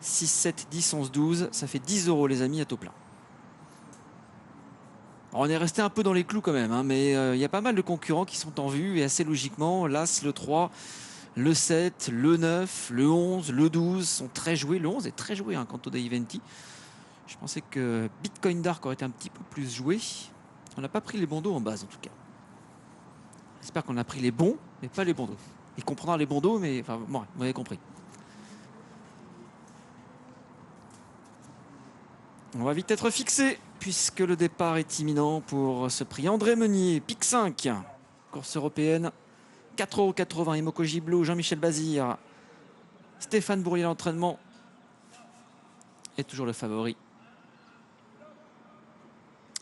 6, 7, 10, 11, 12. Ça fait 10 € les amis à taux plein. Alors, on est resté un peu dans les clous quand même, hein, mais il y a pas mal de concurrents qui sont en vue et assez logiquement, l'As, le 3, le 7, le 9, le 11, le 12 sont très joués. Le 11 est très joué, hein, Canto dei Venti. Je pensais que Bitcoin Dark aurait été un petit peu plus joué. On n'a pas pris les bons dos en base en tout cas. J'espère qu'on a pris les bons, mais pas les bons dos. Il comprendra les bons dos, mais enfin, bon, vous avez compris. On va vite être fixé, puisque le départ est imminent pour ce prix. André Meunier, pic 5, course européenne, 4,80 €. Imoko Giblo, Jean-Michel Bazir, Stéphane Bourrier, l'entraînement est toujours le favori.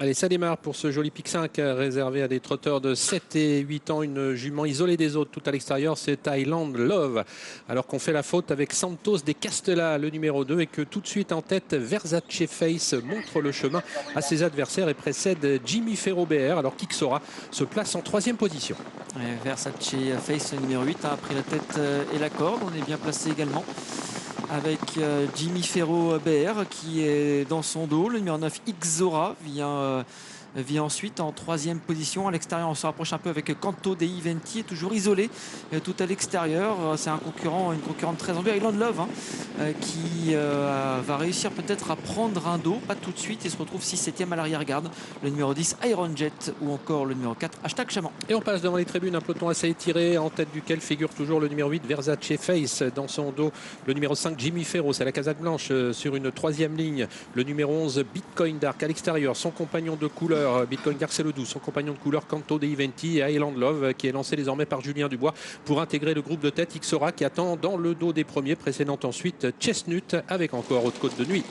Allez, ça démarre pour ce joli pic 5 réservé à des trotteurs de 7 et 8 ans. Une jument isolée des autres, tout à l'extérieur, c'est Highland Love. Alors qu'on fait la faute avec Santos des Castella, le numéro 2, et que tout de suite en tête, Versace Face montre le chemin à ses adversaires et précède Jimmy Ferro BR. Alors Kixora se place en 3e position. Versace Face, le numéro 8, a pris la tête et la corde. On est bien placé également avec Jimmy Ferro BR qui est dans son dos. Le numéro 9, Xora, vient ensuite en 3e position. À l'extérieur, on se rapproche un peu avec Canto dei Venti, toujours isolé tout à l'extérieur. C'est une concurrente très en vue, Highland Love, qui va réussir peut-être à prendre un dos, pas tout de suite, et se retrouve 6-7e à l'arrière-garde. Le numéro 10, Iron Jet, ou encore le numéro 4, #Chaman. Et on passe devant les tribunes, un peloton assez étiré, en tête duquel figure toujours le numéro 8, Versace Face. Dans son dos, le numéro 5, Jimmy Ferro, c'est la casaque blanche sur une 3e ligne. Le numéro 11, Bitcoin Dark à l'extérieur, son compagnon de couleur. Bitcoin Dark, c'est le 12, son compagnon de couleur Canto dei Venti, et Highland Love qui est lancé désormais par Julien Dubois pour intégrer le groupe de tête. Xora qui attend dans le dos des premiers, précédant ensuite Chestnut avec encore Haute-Côte de Nuit.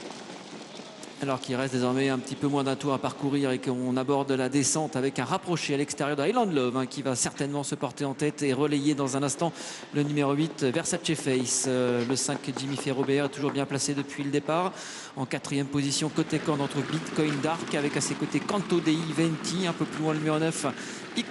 Alors qu'il reste désormais un petit peu moins d'un tour à parcourir et qu'on aborde la descente avec un rapproché à l'extérieur de Highland Love, qui va certainement se porter en tête et relayer dans un instant le numéro 8, Versace Face. Le 5, Jimmy Ferro BR, est toujours bien placé depuis le départ. En 4e position, côté corde entre Bitcoin Dark avec à ses côtés Canto dei Venti. Un peu plus loin, le numéro 9,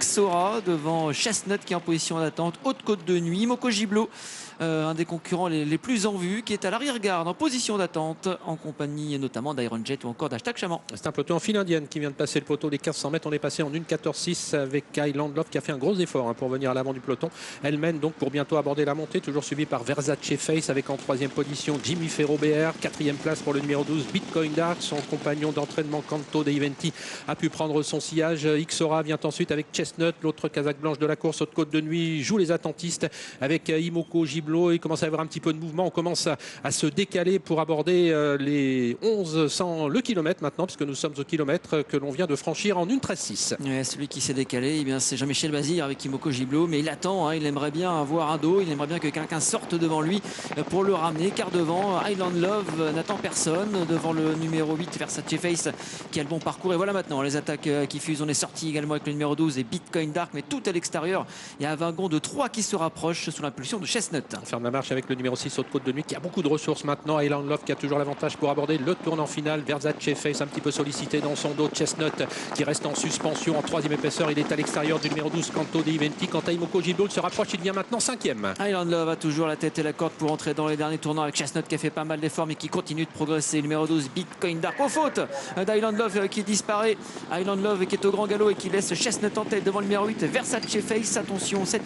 Xora, devant Chestnut qui est en position d'attente. Haute-Côte de Nuit, Imoko Giblo, un des concurrents les plus en vue, qui est à l'arrière-garde en position d'attente, en compagnie notamment d'Iron Jet ou encore #Chaman. C'est un peloton en file indienne qui vient de passer le poteau des 1500 mètres. On est passé en 1,14,6 avec Highland Love qui a fait un gros effort pour venir à l'avant du peloton. Elle mène donc pour bientôt aborder la montée, toujours suivie par Versace Face avec en 3e position Jimmy Ferro BR. 4e place pour le numéro 12, Bitcoin Dark. Son compagnon d'entraînement Canto dei Venti a pu prendre son sillage. Xora vient ensuite avec Chestnut, l'autre casaque blanche de la course. Haute-Côte de Nuit joue les attentistes avec Imoko Giblo. Il commence à y avoir un petit peu de mouvement. On commence à se décaler pour aborder les 1100 le kilomètre maintenant, puisque nous sommes au kilomètre que l'on vient de franchir en 1,13,6. Celui qui s'est décalé, c'est Jean-Michel Bazir avec Imoko Giblo, mais il attend, il aimerait bien avoir un dos, il aimerait bien que quelqu'un sorte devant lui pour le ramener, car devant Highland Love n'attend personne, devant le numéro 8, Versace Face, qui a le bon parcours. Et voilà maintenant les attaques qui fusent. On est sorti également avec le numéro 12 et Bitcoin Dark, mais tout à l'extérieur. Il y a un wagon de 3 qui se rapproche sous l'impulsion de Chestnut. On ferme la marche avec le numéro 6, Haute-Côte de Nuit, qui a beaucoup de ressources maintenant. Highland Love qui a toujours l'avantage pour aborder le tournant final. Versace Face un petit peu sollicité dans son dos. Chestnut qui reste en suspension en 3e épaisseur. Il est à l'extérieur du numéro 12, Canto dei Venti. Quant à Imoko Giblo, il se rapproche, il devient maintenant 5e. Highland Love a toujours la tête et la corde pour entrer dans les derniers tournants avec Chestnut qui a fait pas mal d'efforts mais qui continue de progresser. Numéro 12, Bitcoin Dark, aux fautes d'Highland Love qui disparaît. Highland Love qui est au grand galop et qui laisse Chestnut en tête devant le numéro 8, Versace Face. Attention, 7,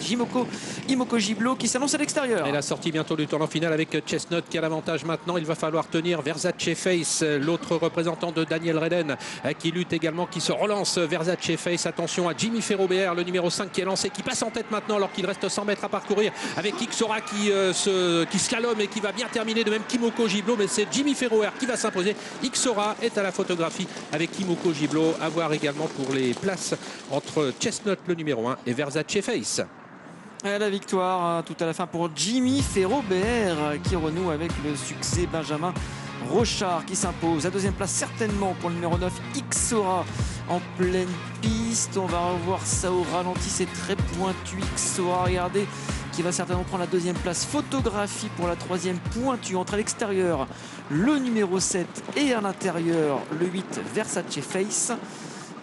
Imoko Giblo qui s'annonce à l'extérieur. Et la sortie bientôt du tournant final avec Chestnut qui a l'avantage maintenant. Il va falloir tenir Versace Face, l'autre représentant de Daniel Redden qui lutte également, qui se relance. Versace Face, attention à Jimmy Ferro BR, le numéro 5 qui est lancé, qui passe en tête maintenant alors qu'il reste 100 mètres à parcourir, avec Xora qui slalom et qui va bien terminer, de même qu'Imoko Giblo, mais c'est Jimmy Ferro BR qui va s'imposer. Xora est à la photographie avec Imoko Giblo. À voir également pour les places entre Chestnut le numéro 1 et Versace Face. La victoire tout à la fin pour Jimmy Ferro BR qui renoue avec le succès. Benjamin Rochard qui s'impose. La 2e place certainement pour le numéro 9, Xora en pleine piste. On va revoir ça au ralenti, c'est très pointu. Xora, regardez, qui va certainement prendre la 2e place. Photographie pour la 3e pointue entre à l'extérieur le numéro 7 et à l'intérieur le 8, Versace Face.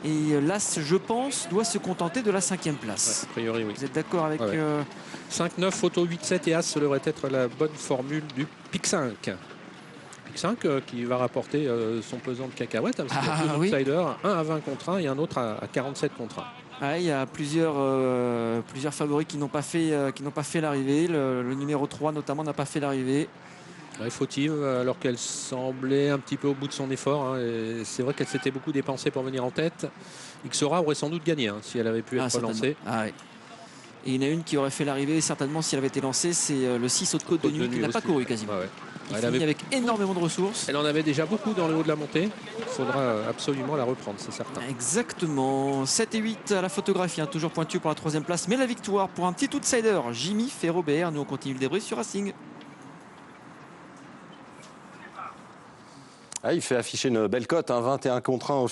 Et l'As, je pense, doit se contenter de la 5e place. Ouais, a priori, oui. Vous êtes d'accord avec... 5-9, photo 8-7 et As, ça devrait être la bonne formule du pic 5. Pic 5 qui va rapporter son pesant de cacahuètes. Parce qu'il y a deux oui. outsiders, un à 20 contre 1 et un autre à 47 contre 1. Il y a plusieurs favoris qui n'ont pas fait l'arrivée. Le numéro 3 notamment n'a pas fait l'arrivée. Fautive, alors qu'elle semblait un petit peu au bout de son effort. Et c'est vrai qu'elle s'était beaucoup dépensée pour venir en tête. Xora aurait sans doute gagné si elle avait pu être lancée. Ouais. Et il y en a une qui aurait fait l'arrivée certainement si elle avait été lancée, c'est le 6 Haute-Côte de Nuit qui n'a pas couru quasiment. Il finit avec énormément de ressources. Elle en avait déjà beaucoup dans le haut de la montée. Il faudra absolument la reprendre, c'est certain. Exactement. 7 et 8 à la photographie, toujours pointu pour la 3e place. Mais la victoire pour un petit outsider, Jimmy Ferrobert. Nous on continue le débrief sur Racing. Il fait afficher une belle cote, 21 contre 1 au